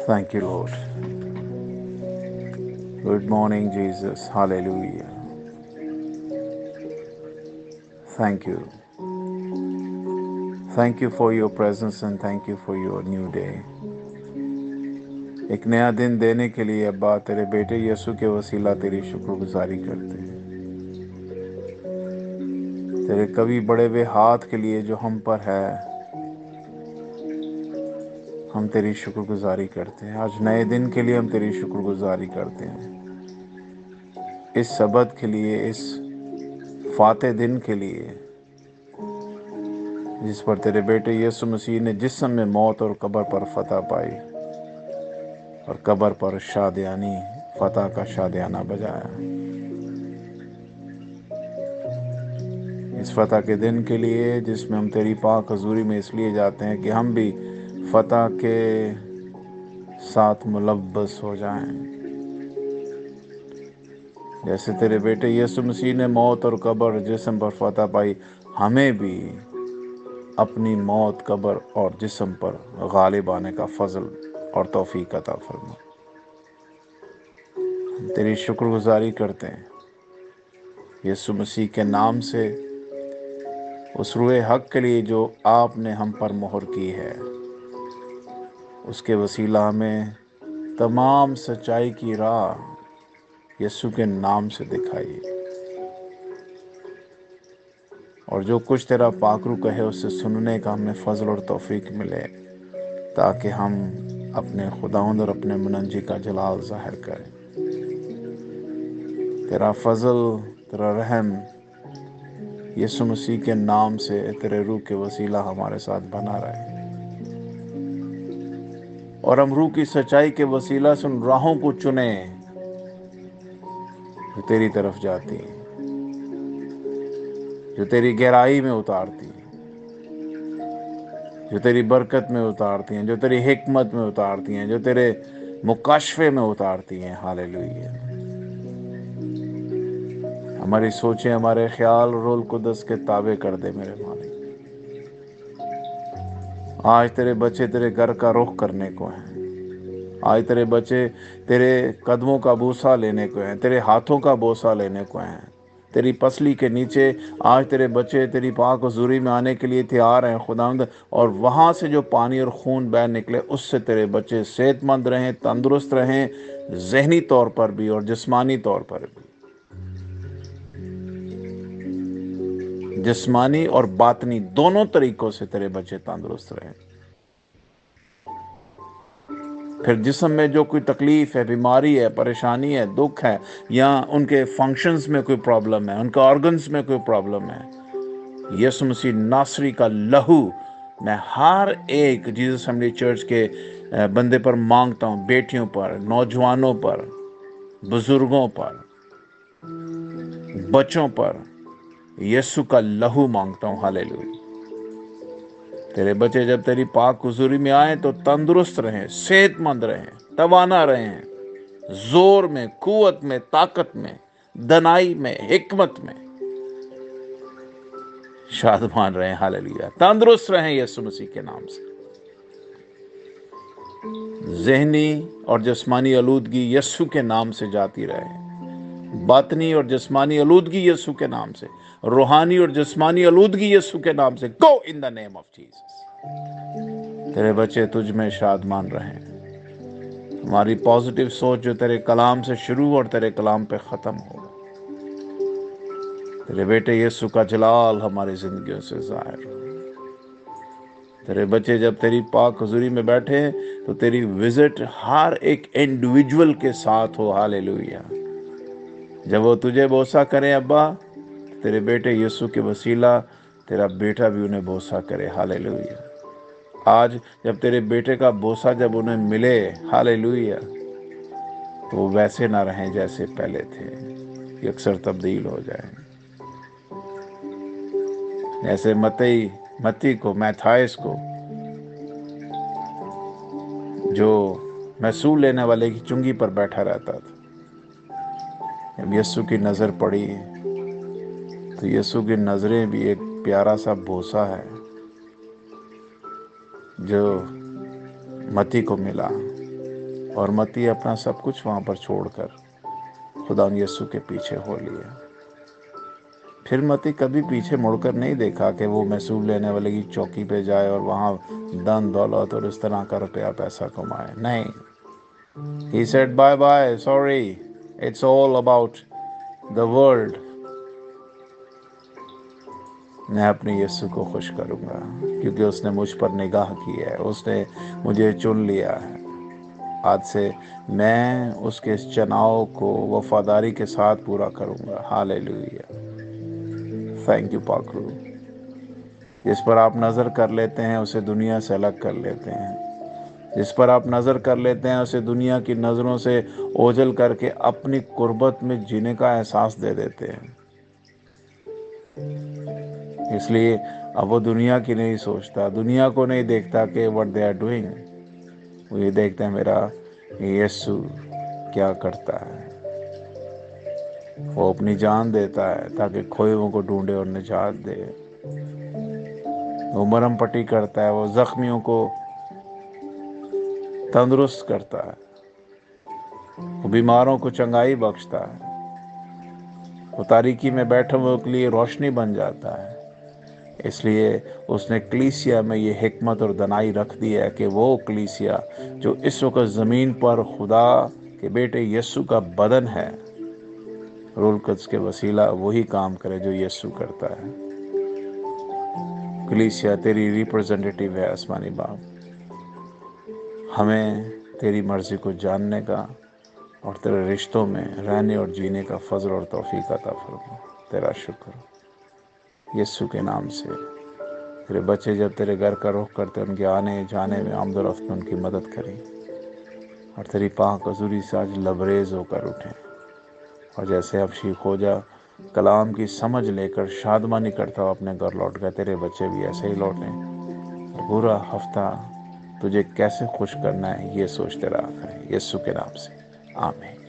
Thank you, Lord. Good morning, Jesus. Hallelujah. Thank you. Thank you for your presence and thank you for your new day. ایک نیا دن دینے کے لیے ابا تیرے بیٹے یسوع کے وسیلہ تیری شکر گزاری کرتے ہیں. تیرے کبھی بڑے ہوئے ہاتھ کے لیے جو ہم پر ہے، ہم تیری شکر گزاری کرتے ہیں. آج نئے دن کے لیے ہم تیری شکر گزاری کرتے ہیں. اس سبت کے لیے، اس فاتح دن کے لیے جس پر تیرے بیٹے یسوع مسیح نے جسم میں موت اور قبر پر فتح پائی اور قبر پر شادیانی فتح کا شادیانہ بجایا. اس فتح کے دن کے لیے جس میں ہم تیری پاک حضوری میں اس لیے جاتے ہیں کہ ہم بھی فتح کے ساتھ ملبس ہو جائیں. جیسے تیرے بیٹے یسوع مسیح نے موت اور قبر جسم پر فتح پائی، ہمیں بھی اپنی موت، قبر اور جسم پر غالب آنے کا فضل اور توفیق عطا فرما. ہم تیری شکر گزاری کرتے ہیں یسوع مسیح کے نام سے، اس روح حق کے لیے جو آپ نے ہم پر مہر کی ہے. اس کے وسیلہ ہمیں تمام سچائی کی راہ یسوع کے نام سے دکھائی، اور جو کچھ تیرا پاک روح کہے اس سے سننے کا ہمیں فضل اور توفیق ملے، تاکہ ہم اپنے خداوند اور اپنے منجی کا جلال ظاہر کریں. تیرا فضل، تیرا رحم یسوع مسیح کے نام سے تیرے روح کے وسیلہ ہمارے ساتھ بنا رہے، اور ہم روح کی سچائی کے وسیلہ سے ان راہوں کو چنیں جو تیری طرف جاتی ہیں، جو تیری گہرائی میں اتارتی ہیں، جو تیری برکت میں اتارتی ہیں، جو تیری حکمت میں اتارتی ہیں، جو تیرے مکاشفے میں اتارتی ہیں. ہاللیلویہ. ہماری سوچیں، ہمارے خیال رول قدس کے تابع کر دے میرے مالک. آج تیرے بچے تیرے گھر کا رخ کرنے کو ہیں. آج تیرے بچے تیرے قدموں کا بوسہ لینے کو ہیں، تیرے ہاتھوں کا بوسہ لینے کو ہیں. تیری پسلی کے نیچے آج تیرے بچے تیری پاک حضوری میں آنے کے لیے تیار ہیں خداوند، اور وہاں سے جو پانی اور خون بہہ نکلے اس سے تیرے بچے صحت مند رہیں، تندرست رہیں، ذہنی طور پر بھی اور جسمانی طور پر بھی. جسمانی اور باطنی دونوں طریقوں سے تیرے بچے تندرست رہیں. پھر جسم میں جو کوئی تکلیف ہے، بیماری ہے، پریشانی ہے، دکھ ہے، یا ان کے فنکشنز میں کوئی پرابلم ہے، ان کے آرگنز میں کوئی پرابلم ہے، یسوع مسیح ناصری کا لہو میں ہر ایک جیزس اسمبلی چرچ کے بندے پر مانگتا ہوں، بیٹیوں پر، نوجوانوں پر، بزرگوں پر، بچوں پر یسوع کا لہو مانگتا ہوں. ہاللیلویہ. تیرے بچے جب تیری پاک حضوری میں آئیں تو تندرست رہیں، صحت مند رہیں، توانا رہیں، زور میں، قوت میں، طاقت میں، دنائی میں، حکمت میں شادمان رہیں. ہاللیلویہ. تندرست رہیں یسوع مسیح کے نام سے. ذہنی اور جسمانی آلودگی یسوع کے نام سے جاتی رہے، باطنی اور جسمانی آلودگی یسوع کے نام سے، روحانی اور جسمانی آلودگی یسوع کے نام سے. گو ان دا نیم آف جیسس. تیرے بچے تجھ میں شادمان رہیں. ہماری پازیٹیو سوچ جو تیرے کلام سے شروع اور تیرے کلام پہ ختم ہو، تیرے بیٹے یسوع کا جلال ہماری زندگیوں سے ظاہر ہو. تیرے بچے جب تیری پاک حضوری میں بیٹھے تو تیری وزٹ ہر ایک انڈیویجول کے ساتھ ہو. ہاللیلویہ. جب وہ تجھے بوسہ کریں ابا، تیرے بیٹے یسوع کے وسیلہ تیرا بیٹا بھی انہیں بوسہ کرے. ہاللیلویہ. آج جب تیرے بیٹے کا بوسہ جب انہیں ملے، ہاللیلویہ، تو وہ ویسے نہ رہیں جیسے پہلے تھے، یہ اکثر تبدیل ہو جائیں. جیسے متی کو، میتھائس کو، جو محصول لینے والے کی چنگی پر بیٹھا رہتا تھا، جب یسوع کی نظر پڑی تو یسوع کی نظریں بھی ایک پیارا سا بوسہ ہے جو متی کو ملا. اور متی اپنا سب کچھ وہاں پر چھوڑ کر خدا یسوع کے پیچھے ہو لیا۔ پھر متی کبھی پیچھے مڑ کر نہیں دیکھا کہ وہ محصول لینے والے کی چوکی پہ جائے اور وہاں دن دولت اور اس طرح کا روپیہ پیسہ کمائے، نہیں۔ He said bye bye, sorry, it's all about the world۔ میں اپنے یسوع کو خوش کروں گا کیونکہ اس نے مجھ پر نگاہ کی ہے، اس نے مجھے چن لیا ہے۔ آج سے میں اس کے اس چناؤ کو وفاداری کے ساتھ پورا کروں گا۔ ہاللیلویہ، تھینک یو پاک روح۔ جس پر آپ نظر کر لیتے ہیں اسے دنیا سے الگ کر لیتے ہیں، جس پر آپ نظر کر لیتے ہیں اسے دنیا کی نظروں سے اوجھل کر کے اپنی قربت میں جینے کا احساس دے دیتے ہیں۔ اس لیے اب وہ دنیا کی نہیں سوچتا، دنیا کو نہیں دیکھتا کہ what they are doing، وہ یہ دیکھتا ہے میرا یسوع کیا کرتا ہے۔ وہ اپنی جان دیتا ہے تاکہ کھوئے ہوئوں کو ڈھونڈے اور نجات دے۔ وہ مرہم پٹی کرتا ہے، وہ زخمیوں کو تندرست کرتا ہے، وہ بیماروں کو چنگائی بخشتا ہے، وہ تاریکی میں بیٹھے ہوئے کے لیے روشنی بن جاتا ہے۔ اس لیے اس نے کلیسیا میں یہ حکمت اور دانائی رکھ دی ہے کہ وہ کلیسیا جو اس وقت زمین پر خدا کے بیٹے یسوع کا بدن ہے، روح القدس کے وسیلہ وہی کام کرے جو یسوع کرتا ہے۔ کلیسیا تیری ریپرزنٹیٹیو ہے آسمانی باپ، ہمیں تیری مرضی کو جاننے کا اور تیرے رشتوں میں رہنے اور جینے کا فضل اور توفیق عطا فرما۔ تیرا شکر یسوع کے نام سے۔ تیرے بچے جب تیرے گھر کا رخ کرتے ان کے آنے جانے میں آمد و رفت میں ان کی مدد کریں، اور تیری پاک حضوری سے آج لبریز ہو کر اٹھیں، اور جیسے اب شیخ خوجا کلام کی سمجھ لے کر شادمانی کرتا ہو اپنے گھر لوٹ گئے، تیرے بچے بھی ایسے ہی لوٹیں، اور پورا ہفتہ تجھے کیسے خوش کرنا ہے یہ سوچتے رہا کریں۔ یسوع کے نام سے آمین۔